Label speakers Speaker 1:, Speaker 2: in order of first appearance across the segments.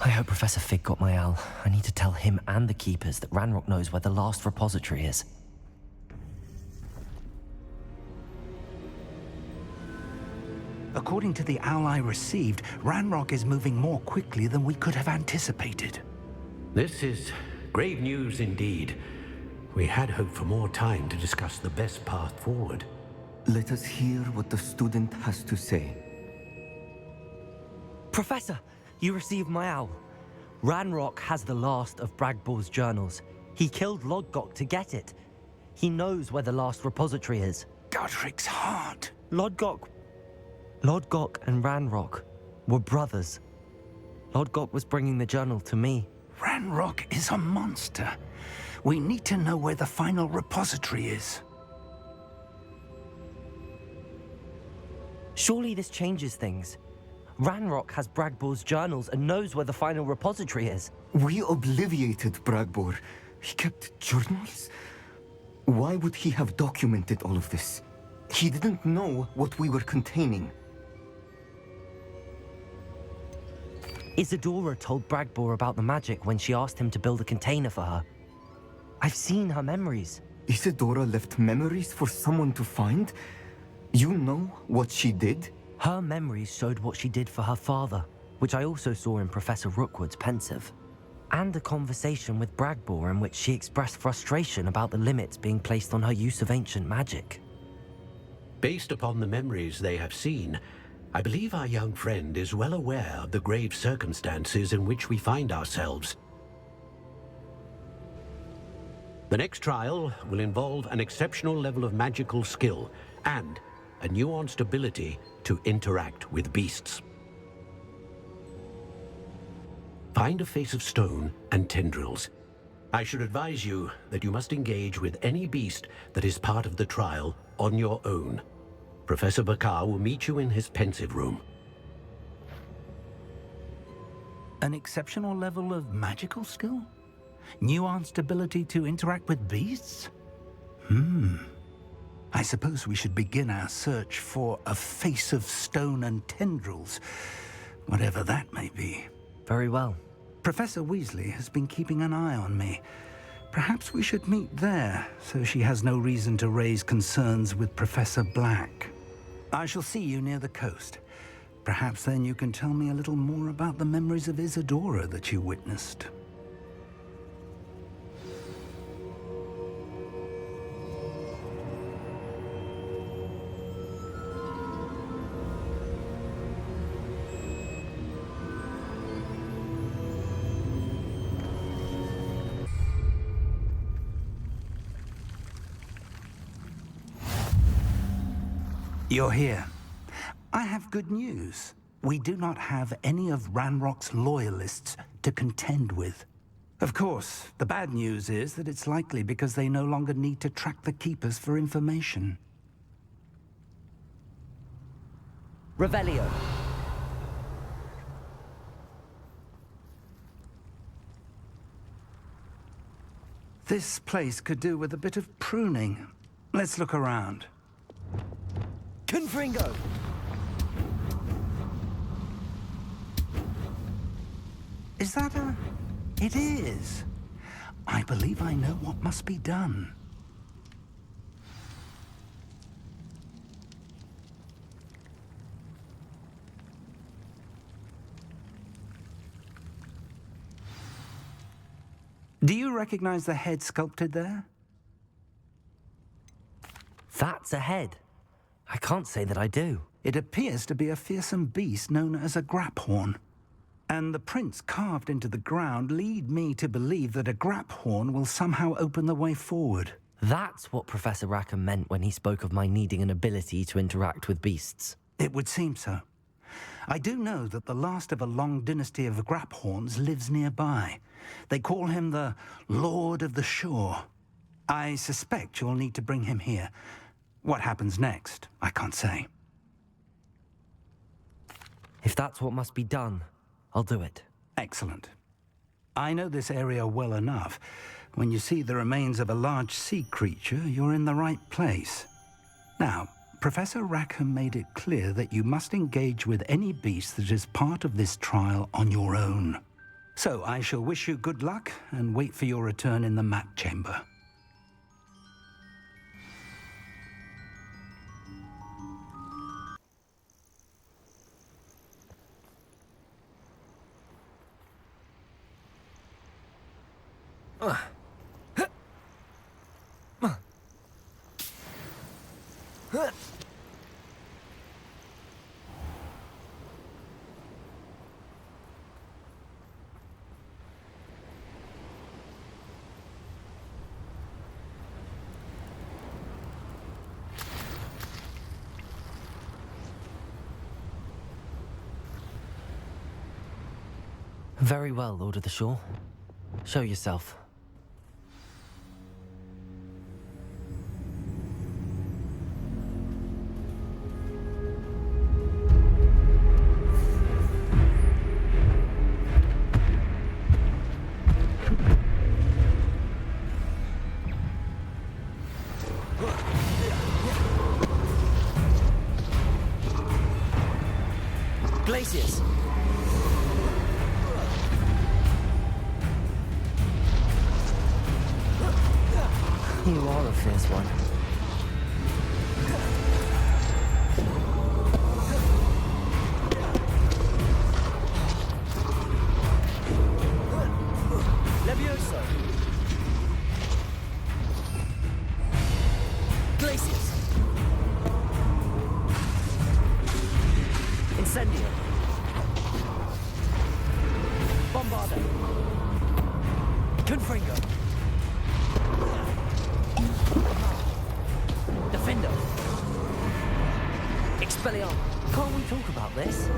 Speaker 1: I hope Professor Fig got my owl. I need to tell him and the Keepers that Ranrock knows where the last repository is.
Speaker 2: According to the owl I received, Ranrock is moving more quickly than we could have anticipated.
Speaker 3: This is grave news indeed. We had hoped for more time to discuss the best path forward.
Speaker 4: Let us hear what the student has to say.
Speaker 1: Professor, you received my owl. Ranrock has the last of Bragbor's journals. He killed Lodgok to get it. He knows where the last repository is.
Speaker 2: Godric's heart.
Speaker 1: Lodgok and Ranrock were brothers. Lodgok was bringing the journal to me.
Speaker 2: Ranrock is a monster. We need to know where the final repository is.
Speaker 1: Surely this changes things. Ranrock has Bragbor's journals and knows where the final repository is.
Speaker 4: We obliviated Bragbor. He kept journals? Why would he have documented all of this? He didn't know what we were containing.
Speaker 1: Isadora told Bragbor about the magic when she asked him to build a container for her. I've seen her memories.
Speaker 4: Isadora left memories for someone to find? You know what she did?
Speaker 1: Her memories showed what she did for her father, which I also saw in Professor Rookwood's pensive. And a conversation with Bragbor in which she expressed frustration about the limits being placed on her use of ancient magic.
Speaker 3: Based upon the memories they have seen, I believe our young friend is well aware of the grave circumstances in which we find ourselves. The next trial will involve an exceptional level of magical skill and a nuanced ability to interact with beasts. Find a face of stone and tendrils. I should advise you that you must engage with any beast that is part of the trial on your own. Professor Bakar will meet you in his pensive room.
Speaker 2: An exceptional level of magical skill? Nuanced ability to interact with beasts? I suppose we should begin our search for a face of stone and tendrils, whatever that may be.
Speaker 1: Very well.
Speaker 2: Professor Weasley has been keeping an eye on me. Perhaps we should meet there, so she has no reason to raise concerns with Professor Black. I shall see you near the coast. Perhaps then you can tell me a little more about the memories of Isadora that you witnessed. You're here. I have good news. We do not have any of Ranrock's loyalists to contend with. Of course, the bad news is that it's likely because they no longer need to track the Keepers for information.
Speaker 1: Revelio.
Speaker 2: This place could do with a bit of pruning. Let's look around.
Speaker 1: Confringo!
Speaker 2: Is that a... It is. I believe I know what must be done. Do you recognize the head sculpted there?
Speaker 1: That's a head. I can't say that I do.
Speaker 2: It appears to be a fearsome beast known as a Graphorn. And the prints carved into the ground lead me to believe that a Graphorn will somehow open the way forward.
Speaker 1: That's what Professor Rackham meant when he spoke of my needing an ability to interact with beasts.
Speaker 2: It would seem so. I do know that the last of a long dynasty of Graphorns lives nearby. They call him the Lord of the Shore. I suspect you'll need to bring him here. What happens next, I can't say.
Speaker 1: If that's what must be done, I'll do it.
Speaker 2: Excellent. I know this area well enough. When you see the remains of a large sea creature, you're in the right place. Now, Professor Rackham made it clear that you must engage with any beast that is part of this trial on your own. So I shall wish you good luck and wait for your return in the mat chamber.
Speaker 1: Very well, Lord of the Shore. Show yourself. Glaciers! You are a fierce one. Levioso! Glaciers! Incendio! Bombardo! Confringo! Defender! Expelliarmus! Can't we talk about this?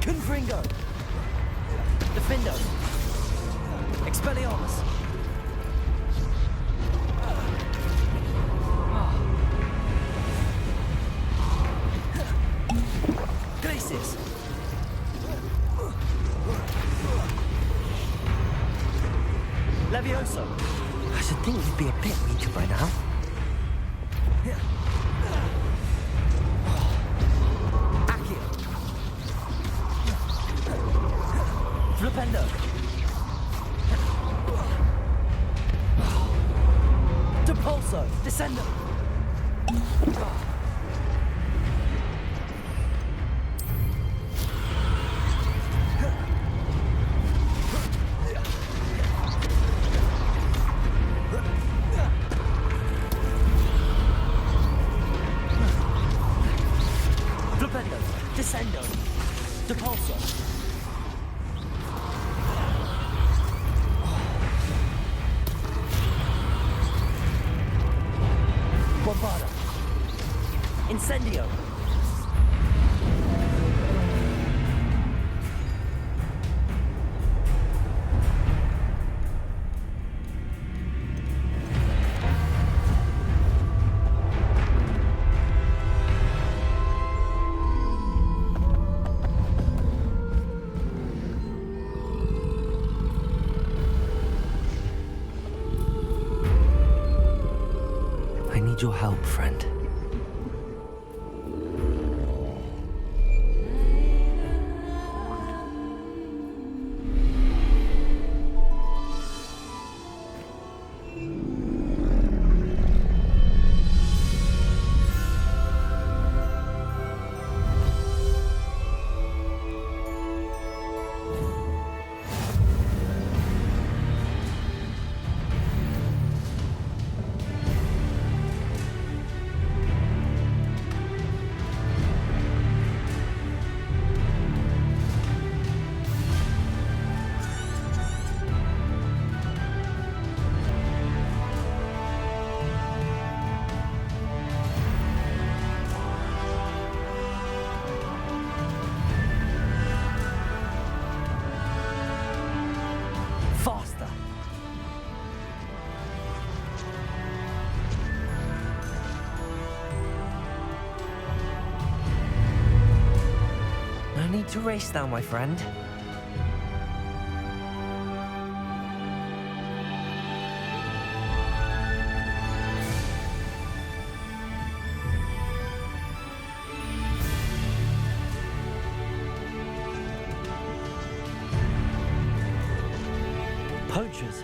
Speaker 1: Confringo! Defendo! Expelliarmus! Glaciers! Levioso! I should think you'd be a bit weaker by now. Accio! Flipendo! Depulso! Descendo! Flipendo! Descendo! Depulso! Bombarda! Incendio! I need your help, friend. Faster! need to race now, my friend. Poachers.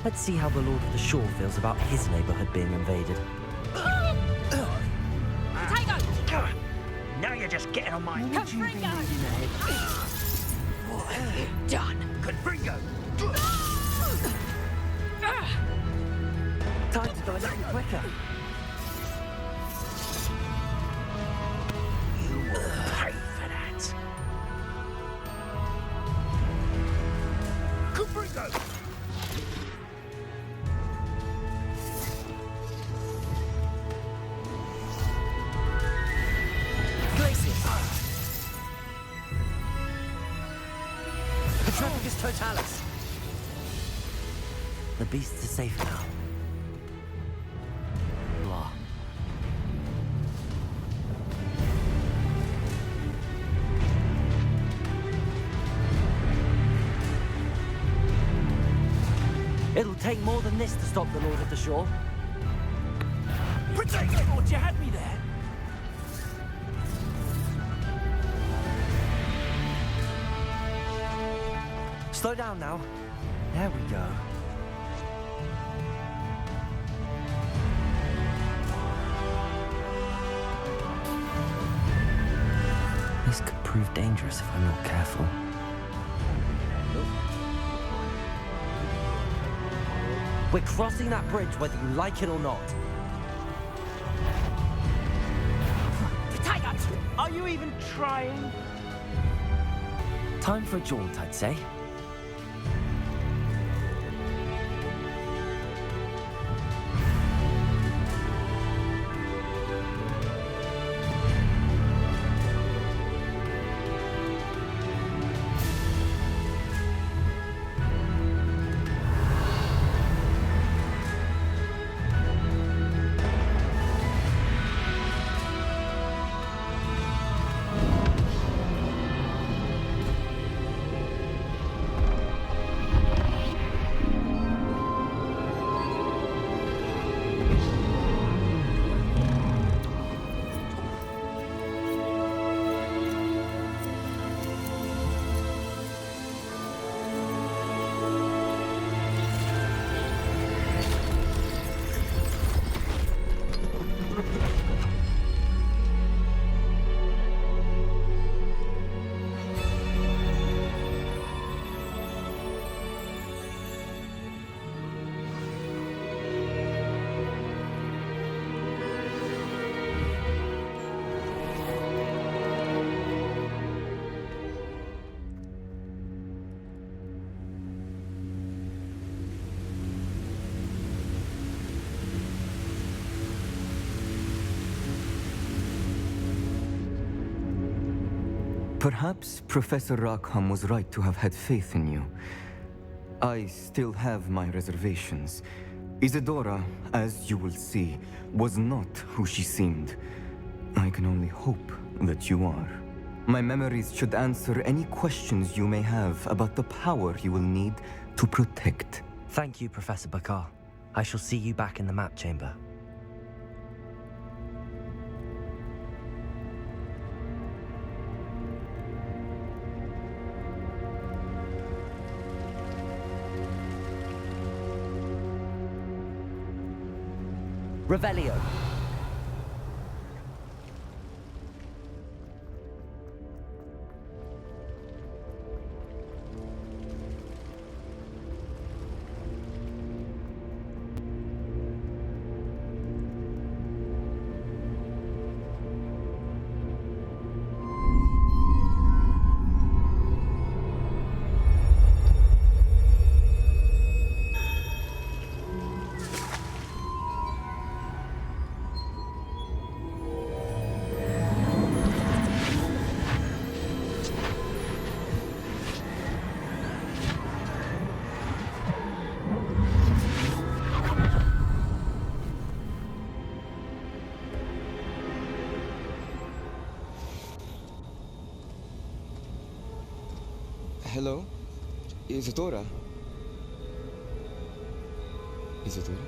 Speaker 1: Let's see how the Lord of the Shore feels about his neighborhood being invaded.
Speaker 5: Potato!
Speaker 2: Now you're just getting on my...
Speaker 5: Confringo! Done.
Speaker 2: Confringo!
Speaker 1: Time to go a little quicker.
Speaker 2: You will pay for that. Confringo!
Speaker 1: Petrificus totalis. The beasts are safe now. Blah. It'll take more than this to stop the Lord of the Shore.
Speaker 2: Protect it! You had me there.
Speaker 1: Slow down now. There we go. This could prove dangerous if I'm not careful. We're crossing that bridge whether you like it or not.
Speaker 5: Potato!
Speaker 2: Are you even trying?
Speaker 1: Time for a jaunt, I'd say.
Speaker 4: Perhaps Professor Rackham was right to have had faith in you. I still have my reservations. Isadora, as you will see, was not who she seemed. I can only hope that you are. My memories should answer any questions you may have about the power you will need to protect.
Speaker 1: Thank you, Professor Bakar. I shall see you back in the map chamber. Revelio.
Speaker 6: Hello? Isadora? Isadora?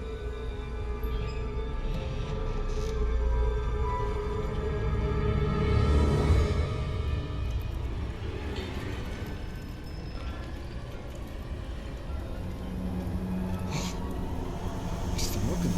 Speaker 6: Mr. Morgan,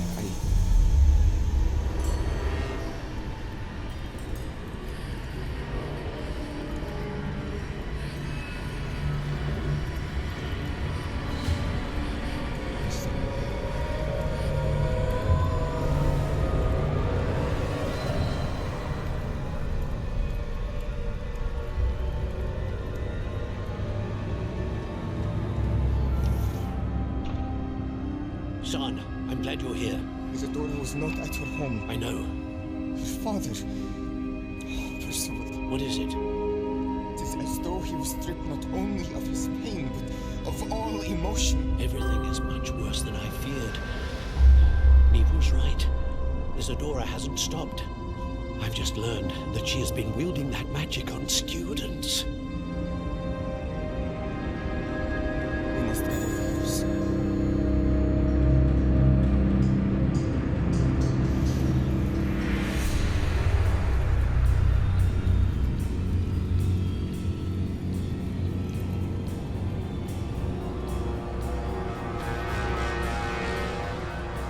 Speaker 3: Son, I'm glad you're here.
Speaker 6: Isadora was not at her home.
Speaker 3: I know.
Speaker 6: Her father... Oh, Percival.
Speaker 3: What is it?
Speaker 6: It is as though he was stripped not only of his pain, but of all emotion.
Speaker 3: Everything is much worse than I feared. Neve was right. Isadora hasn't stopped. I've just learned that she has been wielding that magic on students.
Speaker 6: We must gather the others.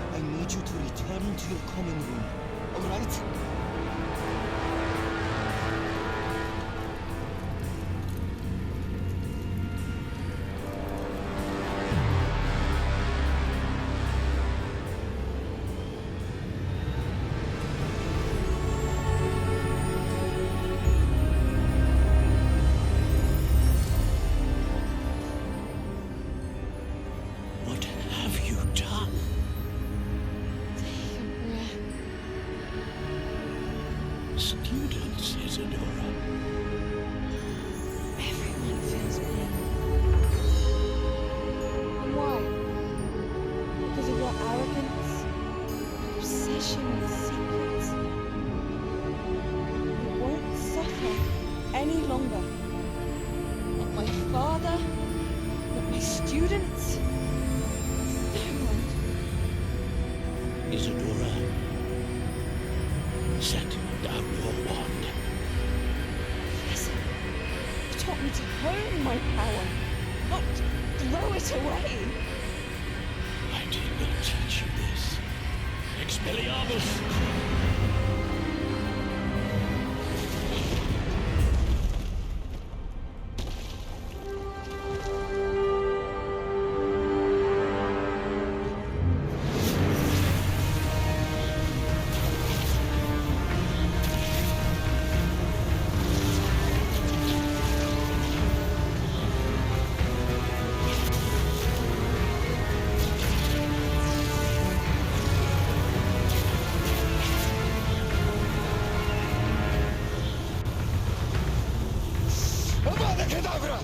Speaker 6: I need you to return to your common room, all right?
Speaker 3: What have you done? Students, Isadora.
Speaker 5: Everyone feels pain. And why? Because of your arrogance, your obsession with secrets. You won't suffer any longer. Not my father, not my students. No one.
Speaker 3: Isadora, set down your wand.
Speaker 5: Yes, you taught me to hone my power, not throw it away.
Speaker 3: I did not teach you this. Expelliarmus!
Speaker 6: Avada Kedavra!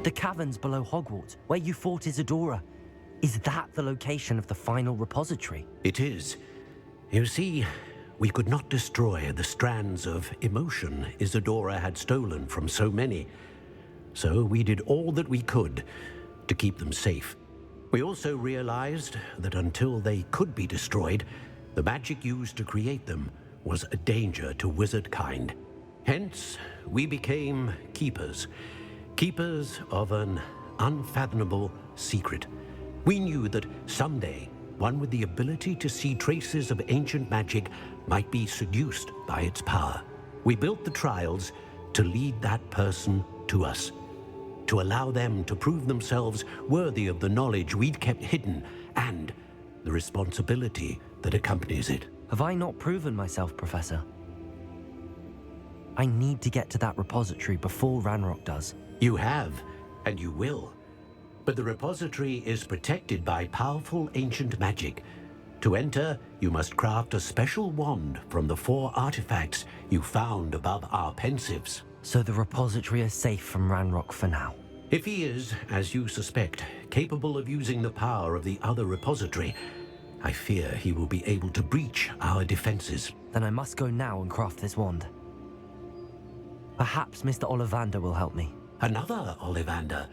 Speaker 1: The caverns below Hogwarts, where you fought Isadora. Is that the location of the final repository?
Speaker 3: It is. You see, we could not destroy the strands of emotion Isadora had stolen from so many. So we did all that we could to keep them safe. We also realized that until they could be destroyed, the magic used to create them was a danger to wizard kind. Hence, we became keepers. Keepers of an unfathomable secret. We knew that someday, one with the ability to see traces of ancient magic might be seduced by its power. We built the trials to lead that person to us, to allow them to prove themselves worthy of the knowledge we'd kept hidden and the responsibility that accompanies it.
Speaker 1: Have I not proven myself, Professor? I need to get to that repository before Ranrock does.
Speaker 3: You have, and you will. But the repository is protected by powerful ancient magic. To enter, you must craft a special wand from the 4 artifacts you found above our pensives.
Speaker 1: So the repository is safe from Ranrock for now.
Speaker 3: If he is, as you suspect, capable of using the power of the other repository, I fear he will be able to breach our defenses.
Speaker 1: Then I must go now and craft this wand. Perhaps Mr. Ollivander will help me.
Speaker 3: Another Ollivander?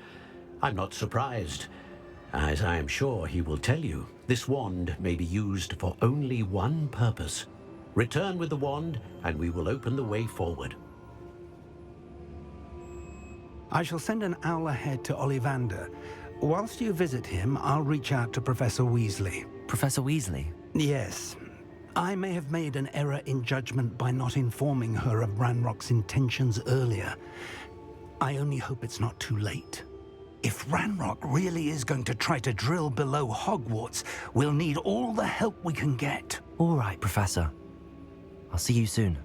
Speaker 3: I'm not surprised. As I am sure he will tell you, this wand may be used for only one purpose. Return with the wand, and we will open the way forward.
Speaker 2: I shall send an owl ahead to Ollivander. Whilst you visit him, I'll reach out to Professor Weasley.
Speaker 1: Professor Weasley?
Speaker 2: Yes. I may have made an error in judgment by not informing her of Ranrock's intentions earlier. I only hope it's not too late. If Ranrock really is going to try to drill below Hogwarts, we'll need all the help we can get.
Speaker 1: All right, Professor. I'll see you soon.